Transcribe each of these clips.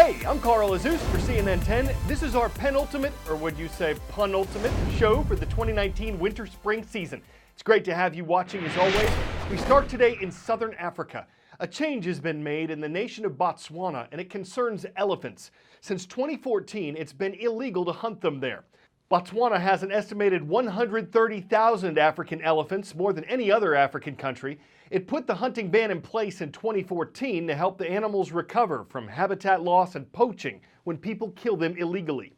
Hey, I'm Carl Azus for CNN 10. This is our penultimate, or would you say punultimate, show for the 2019 winter-spring season. It's great to have you watching as always. We start today in southern Africa. A change has been made in the nation of Botswana, and it concerns elephants. Since 2014, it's been illegal to hunt them there. Botswana has an estimated 130,000 African elephants, more than any other African country. It put the hunting ban in place in 2014 to help the animals recover from habitat loss and poaching when people kill them illegally.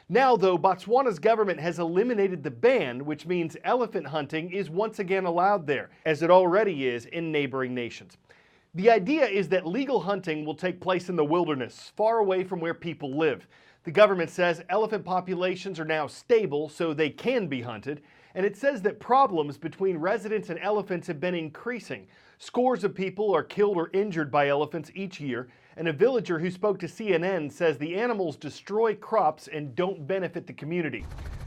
Now, though, Botswana's government has eliminated the ban, which means elephant hunting is once again allowed there, as it already is in neighboring nations. The idea is that legal hunting will take place in the wilderness, far away from where people live. The government says elephant populations are now stable, so they can be hunted, and it says that problems between residents and elephants have been increasing. Scores of people are killed or injured by elephants each year, and a villager who spoke to CNN says the animals destroy crops and don't benefit the community.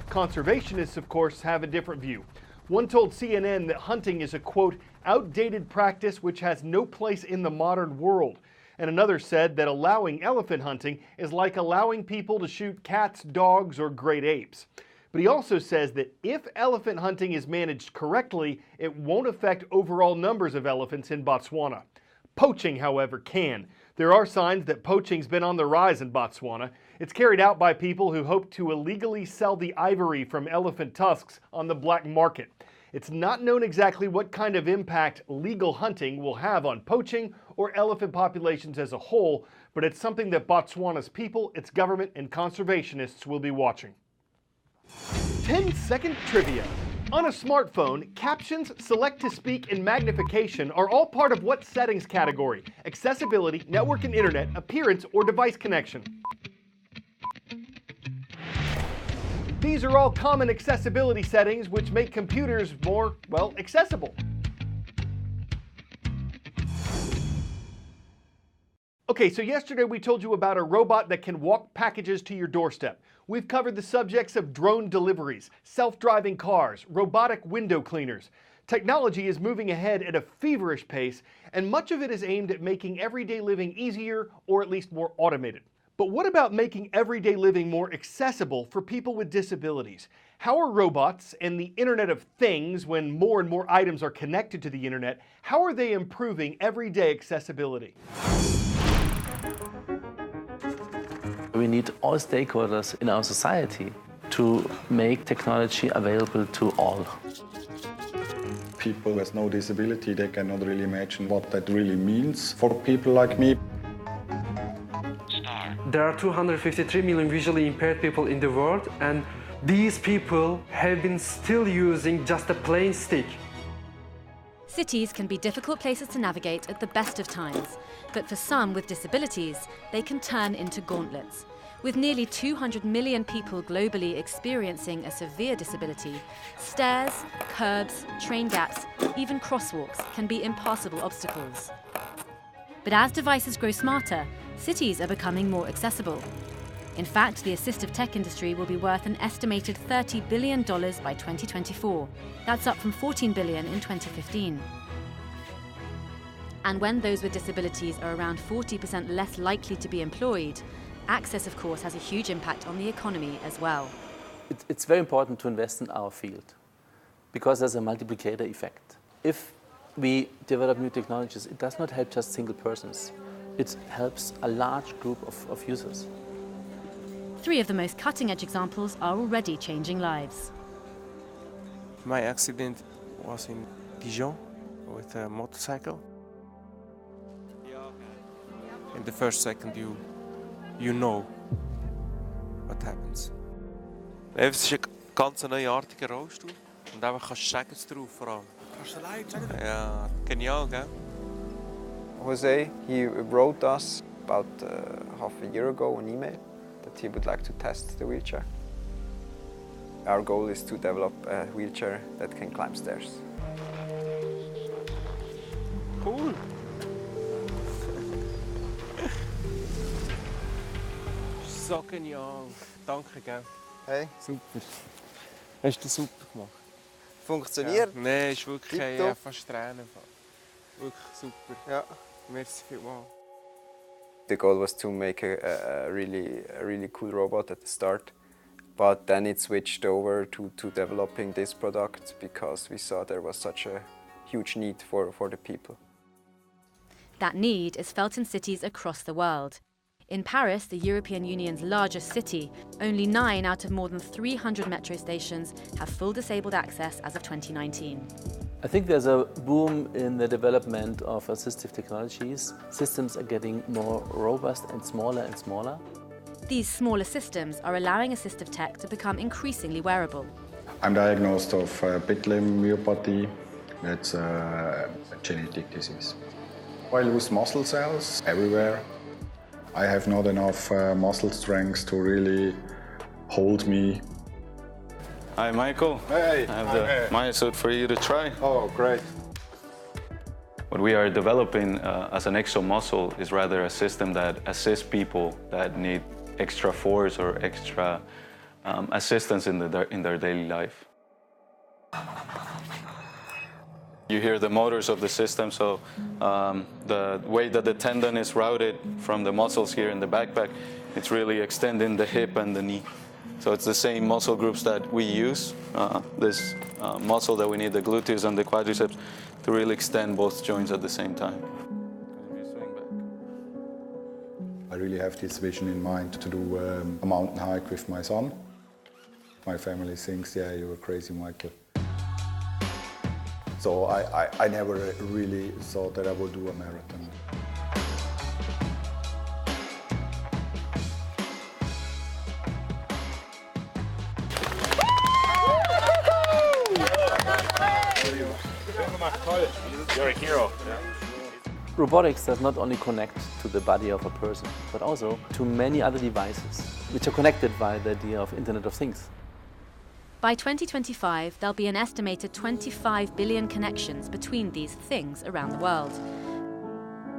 Conservationists, of course, have a different view. One told CNN that hunting is a, quote, outdated practice which has no place in the modern world. And another said that allowing elephant hunting is like allowing people to shoot cats, dogs, or great apes. But he also says that if elephant hunting is managed correctly, it won't affect overall numbers of elephants in Botswana. Poaching, however, can. There are signs that poaching's been on the rise in Botswana. It's carried out by people who hope to illegally sell the ivory from elephant tusks on the black market. It's not known exactly what kind of impact legal hunting will have on poaching or elephant populations as a whole, but it's something that Botswana's people, its government, and conservationists will be watching. 10-second trivia. On a smartphone, captions, select to speak, and magnification are all part of what settings category? Accessibility, network and internet, appearance, or device connection? These are all common accessibility settings which make computers more, well, accessible. Okay, so yesterday we told you about a robot that can walk packages to your doorstep. We've covered the subjects of drone deliveries, self-driving cars, robotic window cleaners. Technology is moving ahead at a feverish pace, and much of it is aimed at making everyday living easier or at least more automated. But what about making everyday living more accessible for people with disabilities? How are robots and the Internet of Things, when more and more items are connected to the Internet, how are they improving everyday accessibility? We need all stakeholders in our society to make technology available to all. People with no disability, they cannot really imagine what that really means for people like me. There are 253 million visually impaired people in the world, and these people have been still using just a plain stick. Cities can be difficult places to navigate at the best of times, but for some with disabilities, they can turn into gauntlets. With nearly 200 million people globally experiencing a severe disability, stairs, curbs, train gaps, even crosswalks can be impassable obstacles. But as devices grow smarter, cities are becoming more accessible. In fact, the assistive tech industry will be worth an estimated $30 billion by 2024. That's up from $14 billion in 2015. And when those with disabilities are around 40% less likely to be employed, access, of course, has a huge impact on the economy as well. It's very important to invest in our field because there's a multiplicator effect. If we develop new technologies, it does not help just single persons. It helps a large group of users. 3 of the most cutting-edge examples are already changing lives. My accident was in Dijon with a motorcycle. In the first second you know what happens. Es ist ein ganz neuartiger Rollstuhl und einfach kannst du sagen drauf vor allem. Kannst du allein sagen? Ja, genial, gell? Jose, he wrote us about half a year ago an email that he would like to test the wheelchair. Our goal is to develop a wheelchair that can climb stairs. Cool. So genial. Danke, gell? Hey. Super. Hast du super gemacht. Funktioniert? Ja. Nein, ist wirklich fast Tränen. Wirklich super. Ja. Merci vielmals. The goal was to make a really cool robot at the start, but then it switched over to developing this product because we saw there was such a huge need for the people. That need is felt in cities across the world. In Paris, the European Union's largest city, only 9 out of more than 300 metro stations have full disabled access as of 2019. I think there's a boom in the development of assistive technologies. Systems are getting more robust and smaller. These smaller systems are allowing assistive tech to become increasingly wearable. I'm diagnosed of pit limb myopathy. That's a genetic disease. I lose muscle cells everywhere. I have not enough muscle strength to really hold me. Hi, Michael. Hey. I have the MyoSuit for you to try. Oh, great. What we are developing as an exomuscle is rather a system that assists people that need extra force or extra assistance in their daily life. You hear the motors of the system, so the way that the tendon is routed from the muscles here in the backpack, it's really extending the hip and the knee. So it's the same muscle groups that we use, this muscle that we need, the gluteus and the quadriceps, to really extend both joints at the same time. I really have this vision in mind to do a mountain hike with my son. My family thinks, yeah, you're crazy, Michael. So I never really thought that I would do a marathon. You're a hero. Robotics does not only connect to the body of a person, but also to many other devices, which are connected by the idea of Internet of Things. By 2025, there'll be an estimated 25 billion connections between these things around the world.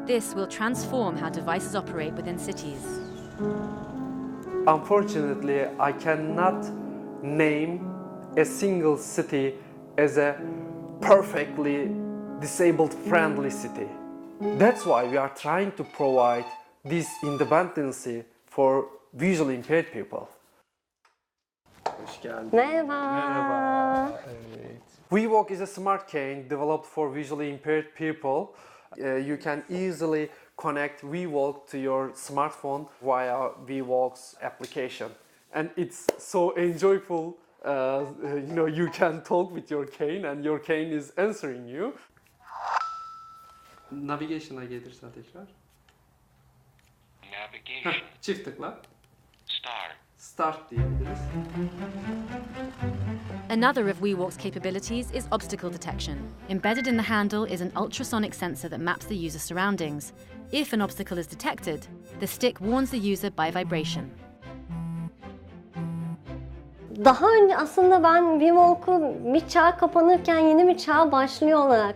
This will transform how devices operate within cities. Unfortunately, I cannot name a single city as a perfectly disabled-friendly city. That's why we are trying to provide this independency for visually impaired people. Merhaba. WeWalk is a smart cane developed for visually impaired people. You can easily connect WeWalk to your smartphone via WeWalk's application. And it's so enjoyable. You can talk with your cane and your cane is answering you. Navigation'a gelirsen tekrar. Navigation. Çift tıkla. Start diyebiliriz. Another of WeWalk's capabilities is obstacle detection. Embedded in the handle is an ultrasonic sensor that maps the user's surroundings. If an obstacle is detected, the stick warns the user by vibration. Daha önce aslında ben WeWalk'u bir çağ kapanırken yeni bir çağ başlıyor olarak.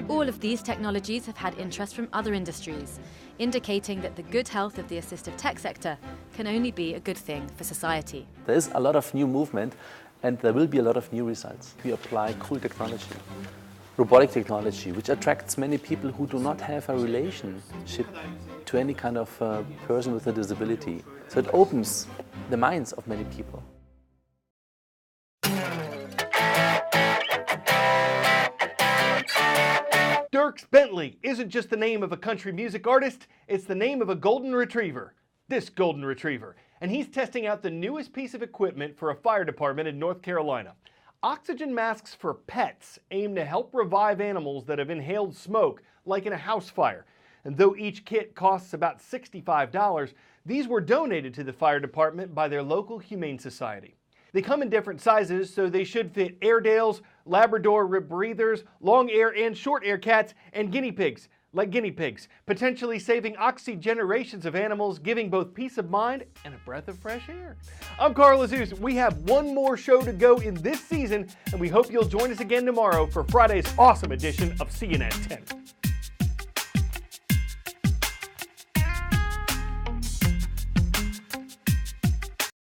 All of these technologies have had interest from other industries, indicating that the good health of the assistive tech sector can only be a good thing for society. There is a lot of new movement and there will be a lot of new results. We apply cool technology, robotic technology, which attracts many people who do not have a relationship to any kind of person with a disability. So it opens the minds of many people. Dierks Bentley isn't just the name of a country music artist, it's the name of a golden retriever. This golden retriever. And he's testing out the newest piece of equipment for a fire department in North Carolina. Oxygen masks for pets aim to help revive animals that have inhaled smoke, like in a house fire. And though each kit costs about $65, these were donated to the fire department by their local humane society. They come in different sizes, so they should fit Airedales, Labrador rib breathers, long air and short air cats, and guinea pigs, potentially saving oxygenations of animals, giving both peace of mind and a breath of fresh air. I'm Carl Azus. We have one more show to go in this season, and we hope you'll join us again tomorrow for Friday's awesome edition of CNN 10.